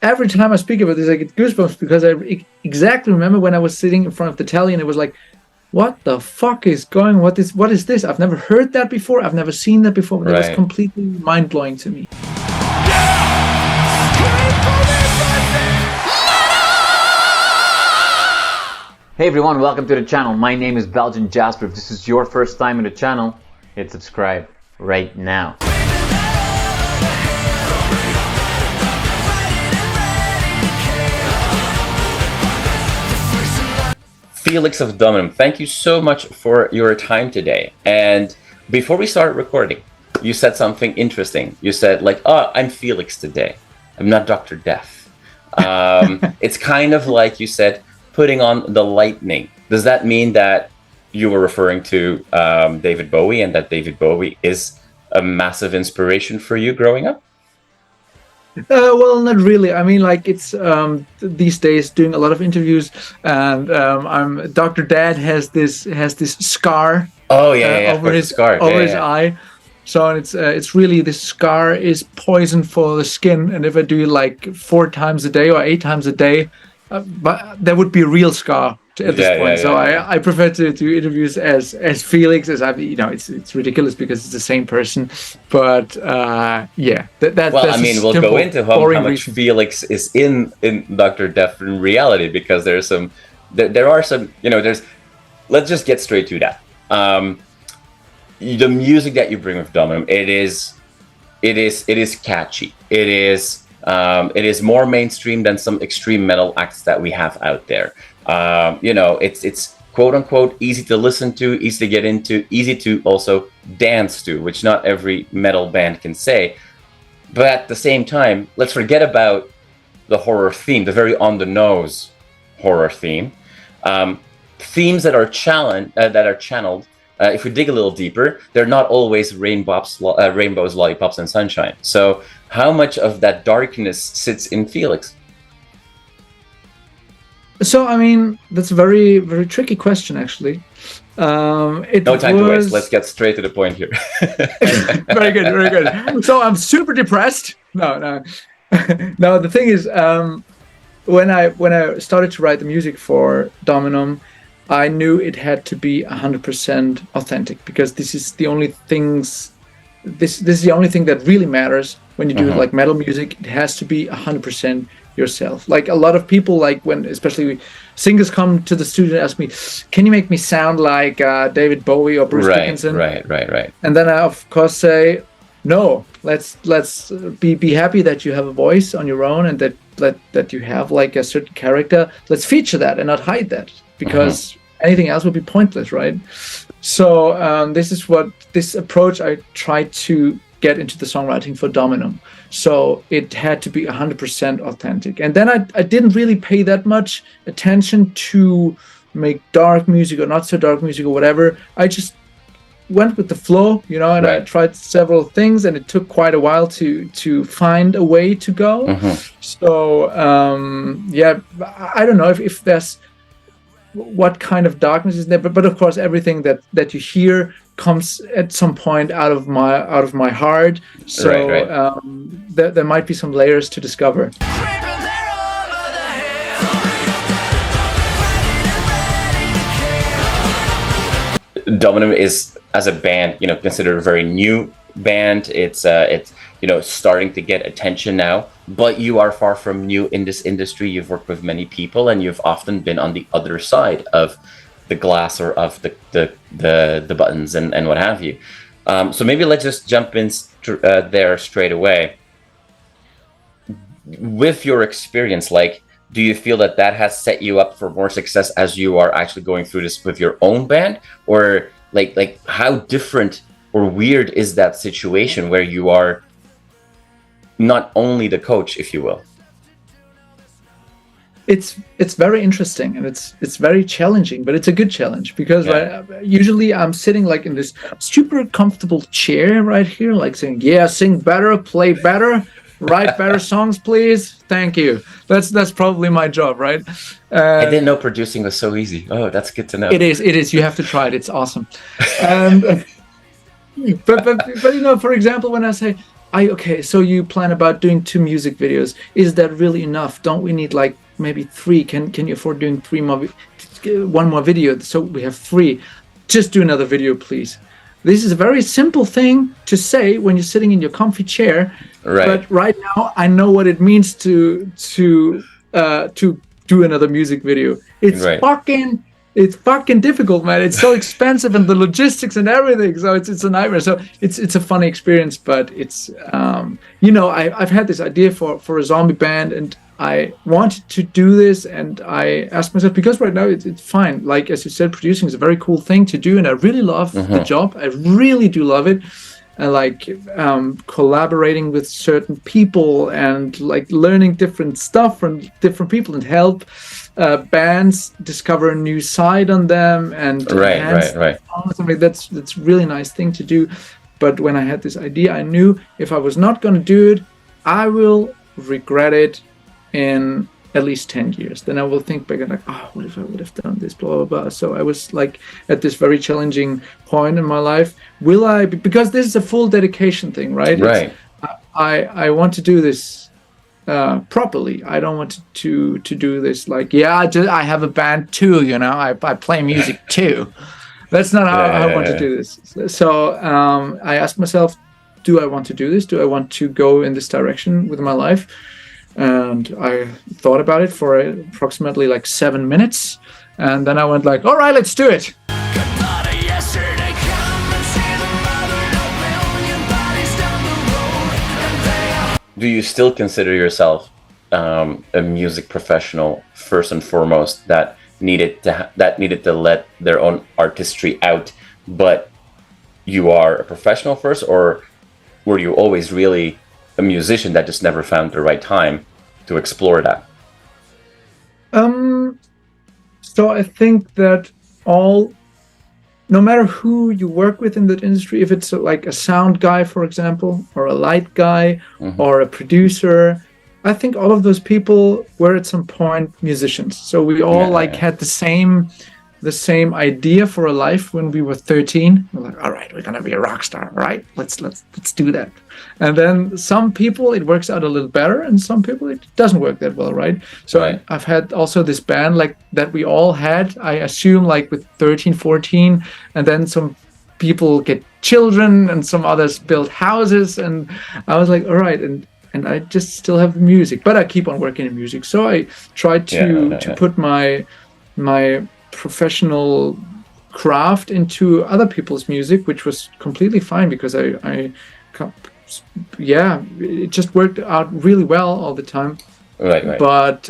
every time I speak about this, I get goosebumps because I exactly remember when I was sitting in front of the telly and it was like, what the fuck is going? What is this? I've never heard that before. I've never seen that before. That was completely mind blowing to me. Hey everyone, welcome to the channel. My name is Belgian Jasper. If this is your first time in the channel, hit subscribe right now. Felix of DOMINUM, thank you so much for your time today. And before we started recording, you said something interesting. You said like, oh, I'm Felix today. I'm not Dr. Death. It's kind of like you said, putting on the lightning. Does that mean that you were referring to David Bowie and that David Bowie is a massive inspiration for you growing up? Well, not really. I mean, like it's these days doing a lot of interviews, and I'm Dr. Dad has this scar. Oh yeah, over his eye. So it's really, this scar is poison for the skin, and if I do it like 4 times a day or 8 times a day, but that would be a real scar at this point. So I prefer to do interviews as Felix, as it's ridiculous because it's the same person, but we'll go into how much Felix is in Dr. Death in reality, because there are some let's just get straight to that. The music that you bring with DOMINUM, it is catchy. It is more mainstream than some extreme metal acts that we have out there. It's quote unquote easy to listen to, easy to get into, easy to also dance to, which not every metal band can say. But at the same time, let's forget about the horror theme, the very on the nose horror theme. Themes that are channeled. If we dig a little deeper, they're not always rainbows, lollipops, and sunshine. So how much of that darkness sits in Felix? So, I mean, that's a very, very tricky question, actually. No time to waste. Let's get straight to the point here. Very good, very good. So I'm super depressed. No. No, the thing is, when I started to write the music for DOMINUM, I knew it had to be 100% authentic, because this is the only things. This is the only thing that really matters when you do like metal music. It has to be 100% yourself. Like a lot of people, like when especially singers come to the studio and ask me, "Can you make me sound like David Bowie or Bruce Dickinson?" Right. And then I of course say, "No, let's be happy that you have a voice on your own and that you have like a certain character. Let's feature that and not hide that, because anything else would be pointless, right?" So this approach I tried to get into the songwriting for DOMINUM. So it had to be 100% authentic. And then I didn't really pay that much attention to make dark music or not so dark music or whatever. I just went with the flow, and I tried several things, and it took quite a while to find a way to go. So I don't know if there's what kind of darkness is there, but of course everything that you hear comes at some point out of my heart. So there might be some layers to discover. DOMINUM is, as a band, considered a very new band. It's starting to get attention now, but you are far from new in this industry. You've worked with many people, and you've often been on the other side of the glass or of the buttons and what have you. So maybe let's just jump in there straight away. With your experience, do you feel that has set you up for more success as you are actually going through this with your own band, or like how different or weird is that situation where you are not only the coach, if you will? It's very interesting, and it's very challenging, but it's a good challenge, because usually I'm sitting like in this super comfortable chair right here, like saying, "Yeah, sing better, play better, write better songs, please. Thank you." That's probably my job, right? I didn't know producing was so easy. Oh, that's good to know. It is. You have to try it. It's awesome. But for example, when I say, okay, so you plan about doing 2 music videos. Is that really enough? Don't we need like maybe 3? Can you afford doing 3 more, 1 more video? So we have 3. Just do another video, please. This is a very simple thing to say when you're sitting in your comfy chair. Right. But right now, I know what it means to do another music video. It's fucking difficult, man. It's so expensive, and the logistics and everything. So it's a nightmare. So it's a funny experience, but it's I've had this idea for a zombie band, and I wanted to do this, and I asked myself, because right now it's fine. Like as you said, producing is a very cool thing to do, and I really love the job. I really do love it. I like collaborating with certain people and like learning different stuff from different people and help bands discover a new side on them and right. Something that's really nice thing to do. But when I had this idea, I knew if I was not going to do it, I will regret it in at least 10 years. Then I will think back and like, oh, what if I would have done this, blah, blah, blah. So I was like at this very challenging point in my life. Will I, because this is a full dedication thing, right? Right. I want to do this properly. I don't want to do this like, I have a band too, I play music too. That's not how I want to do this. So I asked myself, do I want to do this? Do I want to go in this direction with my life? And I thought about it for approximately like 7 minutes, and then I went like, all right, let's do it. Do you still consider yourself a music professional first and foremost that needed to let their own artistry out, but you are a professional first, or were you always really a musician that just never found the right time to explore that? So I think that no matter who you work with in that industry, if it's like a sound guy, for example, or a light guy, or a producer, I think all of those people were at some point musicians. So we all had the same idea for a life when we were 13. We're like, all right, we're gonna be a rock star, right? Let's do that. And then some people it works out a little better, and some people it doesn't work that well, right? So I've had also this band like that we all had, I assume, like with 13, 14, and then some people get children and some others build houses, and I was like, all right, and I just still have music, but I keep on working in music. So I tried to put my professional craft into other people's music, which was completely fine because it just worked out really well all the time. Right. But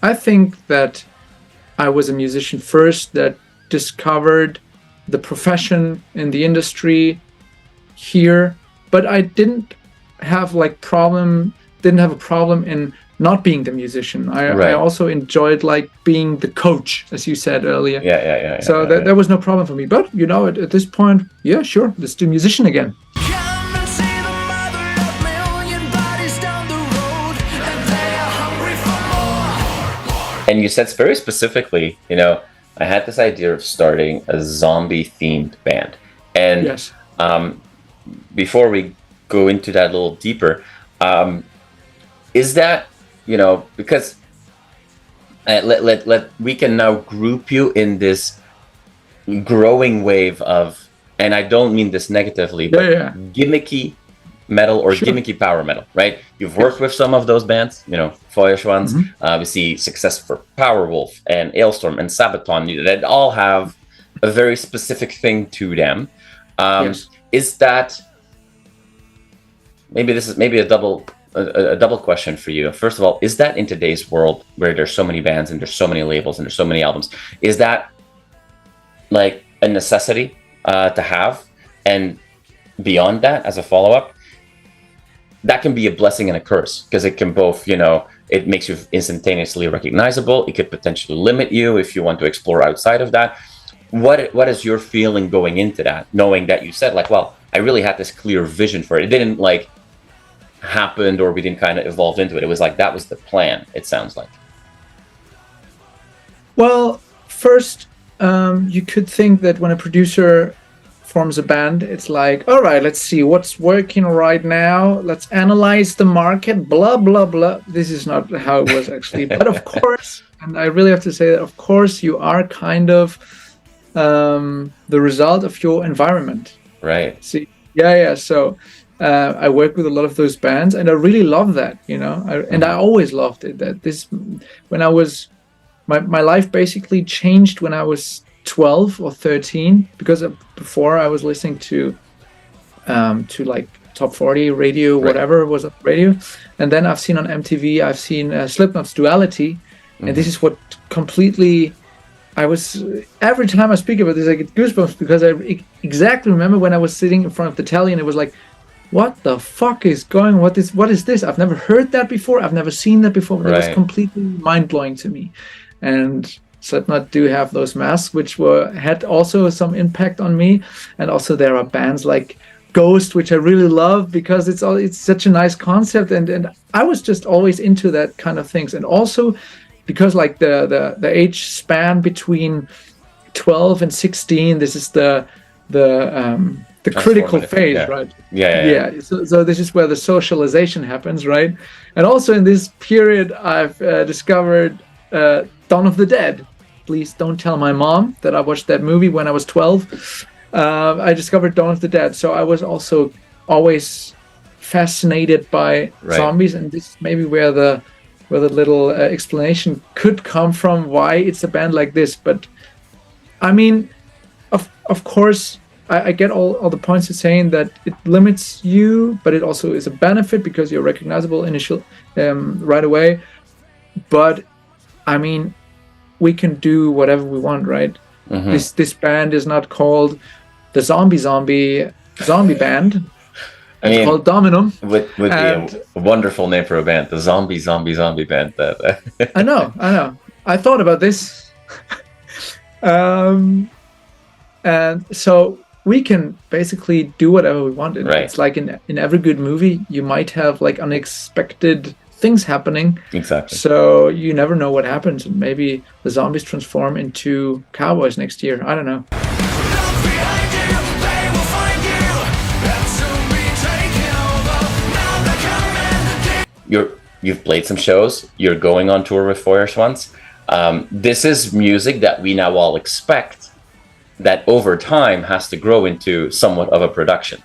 I think that I was a musician first that discovered the profession in the industry here, but I didn't have a problem in not being the musician. I also enjoyed like being the coach, as you said earlier. So that was no problem for me. But at this point, yeah, sure, let's do musician again. And you said very specifically, I had this idea of starting a zombie themed band. And yes. Before we go into that a little deeper, is that, because we can now group you in this growing wave of, and I don't mean this negatively, but gimmicky metal or gimmicky power metal, right? You've worked with some of those bands, Feuerschwanz. We see success for Powerwolf and Ailstorm and Sabaton. That all have a very specific thing to them. Is that, maybe a double question for you. First of all, is that in today's world where there's so many bands and there's so many labels and there's so many albums, is that like a necessity to have? And beyond that, as a follow-up, that can be a blessing and a curse, because it can both, it makes you instantaneously recognizable. It could potentially limit you if you want to explore outside of that. What is your feeling going into that, knowing that you said like, well, I really had this clear vision for it. It didn't like happened, or we didn't kind of evolve into it. It was like, that was the plan, it sounds like. Well, first, you could think that when a producer forms a band, it's like, all right, let's see what's working right now. Let's analyze the market, blah, blah, blah. This is not how it was actually. But of course, and I really have to say that, of course, you are kind of the result of your environment. Right. See, yeah. So I work with a lot of those bands, and I really love that, and I always loved it. That when I was, my life basically changed when I was 12 or 13, because before I was listening to like top 40 radio, whatever was on radio, and then I've seen on MTV, I've seen Slipknot's Duality, and this is what completely. Every time I speak about this, I get goosebumps, because I exactly remember when I was sitting in front of the telly and it was like, what the fuck is going? What is this? I've never heard that before. I've never seen that before. It was completely mind blowing to me. And Slipknot do have those masks, which had also some impact on me. And also there are bands like Ghost, which I really love, because it's such a nice concept, and I was just always into that kind of things. And also because like the age span between 12 and 16, this is the critical phase, right? Yeah. So this is where the socialization happens, right? And also in this period, I've discovered Dawn of the Dead. Please don't tell my mom that I watched that movie when I was 12. I discovered Dawn of the Dead, so I was also always fascinated by zombies, and this is maybe where the little explanation could come from why it's a band like this. But I mean, of course, I get all the points you're saying, that it limits you, but it also is a benefit because you're recognizable right away. But I mean, we can do whatever we want, right? This band is not called the zombie band. It's called Dominum. Would be a wonderful name for a band, the zombie band. I know. I thought about this. And so we can basically do whatever we want. It's like in every good movie, you might have like unexpected things happening. Exactly. So you never know what happens. And maybe the zombies transform into cowboys next year. I don't know. You've played some shows. You're going on tour with Feuerschwanz. This is music that we now all expect that over time has to grow into somewhat of a production,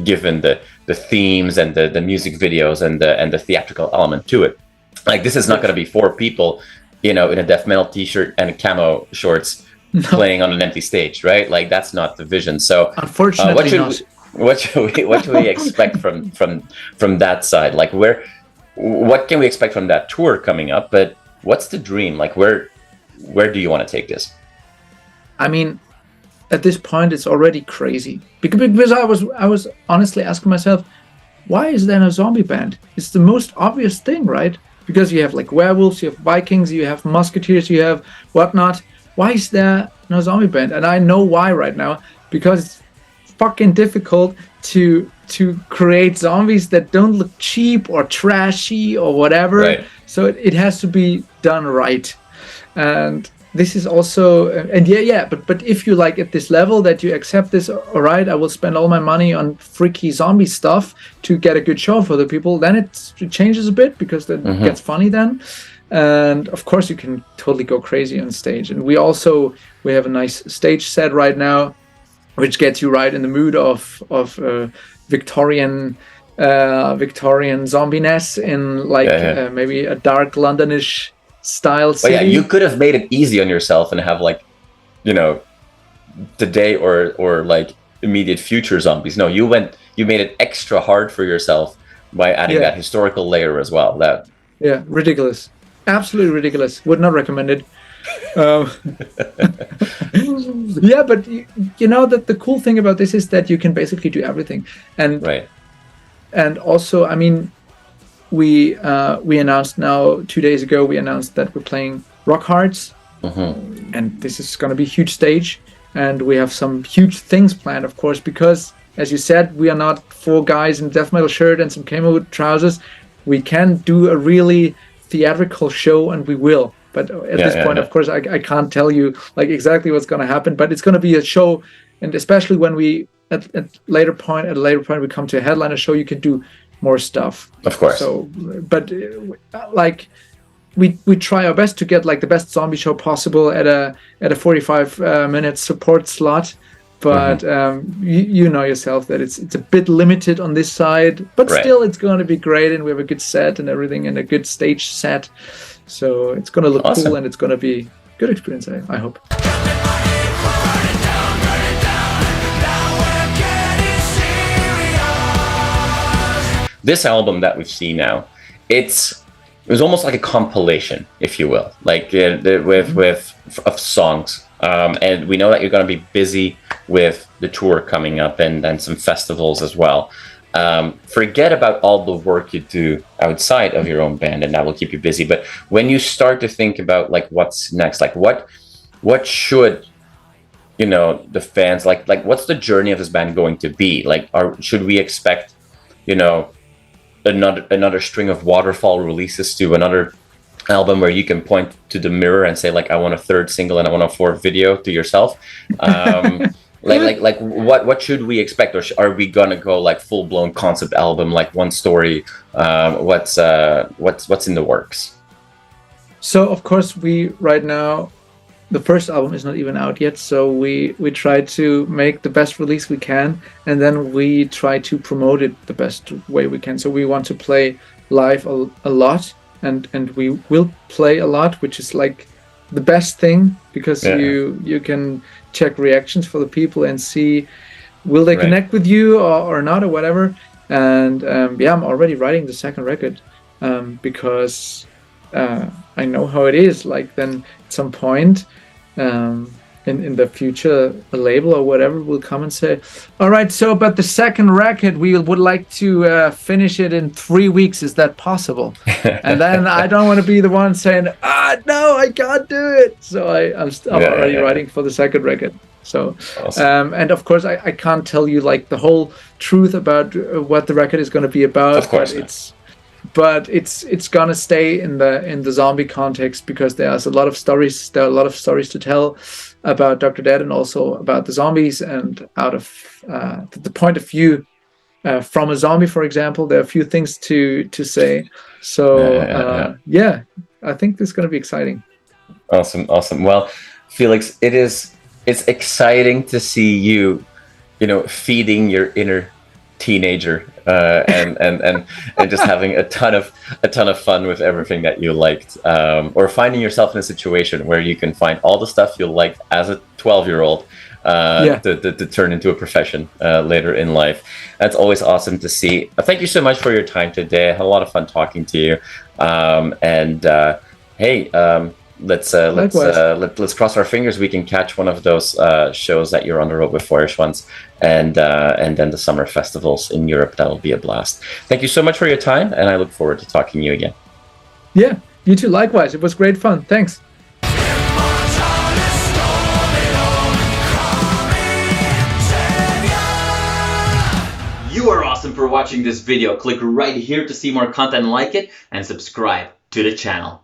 given the themes and the music videos and the theatrical element to it. Like, this is not going to be 4 people, in a death metal t-shirt and camo shorts playing on an empty stage, right? Like, that's not the vision. So unfortunately, what should we expect from that side? Like, what can we expect from that tour coming up? But what's the dream? Like, where do you want to take this? I mean, at this point, it's already crazy, because I was honestly asking myself, why is there no zombie band? It's the most obvious thing, right? Because you have like werewolves, you have Vikings, you have musketeers, you have whatnot. Why is there no zombie band? And I know why right now, because it's fucking difficult to create zombies that don't look cheap or trashy or whatever. Right. So it has to be done right. And this is also, and but if you like at this level that you accept this, all right, I will spend all my money on freaky zombie stuff to get a good show for the people, then it changes a bit, because then it gets funny then. And of course you can totally go crazy on stage. And we have a nice stage set right now, which gets you right in the mood of Victorian zombiness in like maybe a dark Londonish style city. But you could have made it easy on yourself and have like, today or like immediate future zombies. No, you made it extra hard for yourself by adding that historical layer as well. Ridiculous, absolutely ridiculous. Would not recommend it. But that the cool thing about this is that you can basically do everything, and also, I mean, we announced now 2 days ago, we announced that we're playing Rock Hearts, and this is going to be a huge stage, and we have some huge things planned, of course, because as you said, we are not 4 guys in death metal shirt and some camo trousers. We can do a really theatrical show, and we will. But at this point, of course, I can't tell you like exactly what's going to happen, but it's going to be a show and especially when we at a later point we come to a headliner show, you can do more stuff. Of course. So, but like we try our best to get like the best zombie show possible at a 45 minute support slot. But you know yourself that it's a bit limited on this side, but still it's going to be great, and we have a good set and everything, and a good stage set. So it's going to look cool, and it's going to be a good experience, I hope. This album that we've seen now, it was almost like a compilation, if you will, like of songs. And we know that you're going to be busy with the tour coming up and some festivals as well. Forget about all the work you do outside of your own band, and that will keep you busy. But when you start to think about like what's next, like what should, you know, the fans like what's the journey of this band going to be? Like, should we expect, you know, another string of waterfall releases to another album where you can point to the mirror and say like, I want a third single and I want a fourth video to yourself? Like what should we expect, or are we gonna go like full blown concept album, like one story? What's in the works? So of course we right now, the first album is not even out yet, so we try to make the best release we can, and then we try to promote it the best way we can. So we want to play live a lot, and we will play a lot, which is like the best thing, because you can check reactions for the people and see will they connect with you or not, or whatever. And I'm already writing the second record, because I know how it is. Like then at some point in the future, a label or whatever will come and say, all right, so but the second record, we would like to finish it in 3 weeks. Is that possible? And then I don't want to be the one saying, no, I can't do it. So I'm already writing for the second record. So awesome. And of course I can't tell you like the whole truth about what the record is going to be about. Of course, but it's gonna stay in the zombie context, because there's a lot of stories. There are a lot of stories to tell about Dr. Dead, and also about the zombies, and out of the point of view from a zombie, for example, there are a few things to say. So I think this is gonna be exciting. Awesome. Well, Felix, it's exciting to see you know, feeding your inner teenager and just having a ton of fun with everything that you liked, or finding yourself in a situation where you can find all the stuff you liked as a 12-year-old to turn into a profession later in life. That's always awesome to see. Thank you so much for your time today. I had a lot of fun talking to you. Let's cross our fingers we can catch one of those shows that you're on the road with Feuerschwanz, and then the summer festivals in Europe. That'll be a blast. Thank you so much for your time, and I look forward to talking to you again. Yeah, you too. Likewise, it was great fun. Thanks. You are awesome for watching this video. Click right here to see more content like it, and subscribe to the channel.